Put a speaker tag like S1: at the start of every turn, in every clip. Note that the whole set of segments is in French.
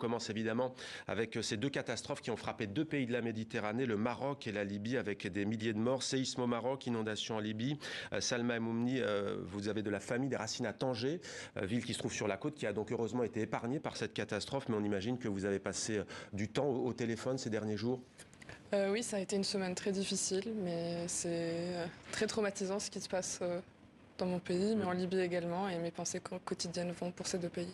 S1: commence évidemment avec ces deux catastrophes qui ont frappé deux pays de la Méditerranée, le Maroc et la Libye, avec des milliers de morts. Séisme au Maroc, inondation en Libye. Salma Emoumni, vous avez de la famille, des racines à Tanger, ville qui se trouve sur la côte, qui a donc heureusement été épargnée par cette catastrophe, mais on imagine que vous avez passé du temps au téléphone ces derniers jours.
S2: Oui, ça a été une semaine très difficile, mais c'est très traumatisant ce qui se passe dans mon pays, mais en Libye également, et mes pensées quotidiennes vont pour ces deux pays.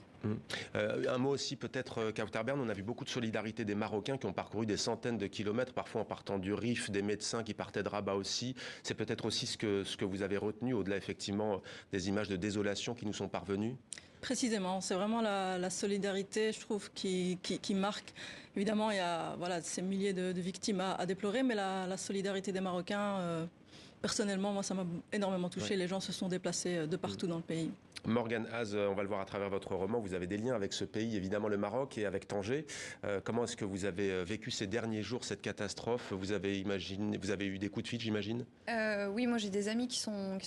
S1: Un mot aussi peut-être, Kautar Bern, on a vu beaucoup de solidarité des Marocains qui ont parcouru des centaines de kilomètres, parfois en partant du Rif, des médecins qui partaient de Rabat aussi. C'est peut-être aussi ce que vous avez retenu, au-delà effectivement des images de désolation qui nous sont parvenues.
S3: Précisément, c'est vraiment la solidarité, je trouve, qui marque. Évidemment, il y a ces milliers de victimes à déplorer, mais la solidarité des Marocains, personnellement, moi, ça m'a énormément touché. Ouais. Les gens se sont déplacés de partout dans le pays.
S1: Morgan Haz, on va le voir à travers votre roman, vous avez des liens avec ce pays, évidemment le Maroc et avec Tanger. Comment est-ce que vous avez vécu ces derniers jours cette catastrophe? Vous avez eu des coups de fil, j'imagine?
S4: Oui, moi j'ai des amis qui sont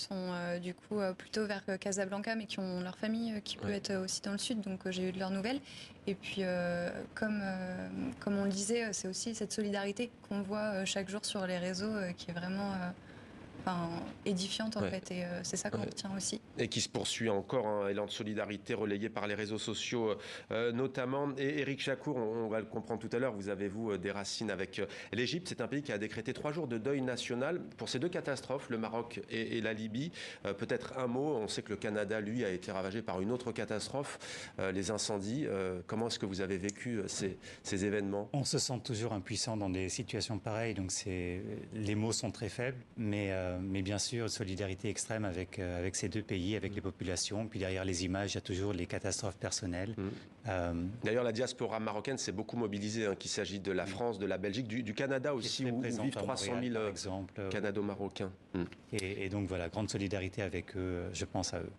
S4: du coup plutôt vers Casablanca, mais qui ont leur famille qui peut être aussi dans le sud, donc j'ai eu de leurs nouvelles. Et puis comme on le disait, c'est aussi cette solidarité qu'on voit chaque jour sur les réseaux qui est vraiment édifiante en fait, et c'est ça qu'on retient aussi.
S1: Et qui se poursuit encore, un élan de solidarité relayé par les réseaux sociaux notamment. Et Éric Chacour, on va le comprendre tout à l'heure, vous avez des racines avec l'Égypte. C'est un pays qui a décrété 3 jours de deuil national pour ces deux catastrophes, le Maroc et la Libye. Peut-être un mot, on sait que le Canada, lui, a été ravagé par une autre catastrophe, les incendies. Comment est-ce que vous avez vécu ces événements?
S5: On se sent toujours impuissant dans des situations pareilles, donc les mots sont très faibles, mais bien sûr, solidarité extrême avec ces deux pays, avec les populations. Puis derrière les images, il y a toujours les catastrophes personnelles.
S1: D'ailleurs, la diaspora marocaine s'est beaucoup mobilisée, qu'il s'agit de la France, de la Belgique, du Canada aussi, où vivent 300 000 Canado-Marocains.
S5: Et donc voilà, grande solidarité avec eux, je pense à eux.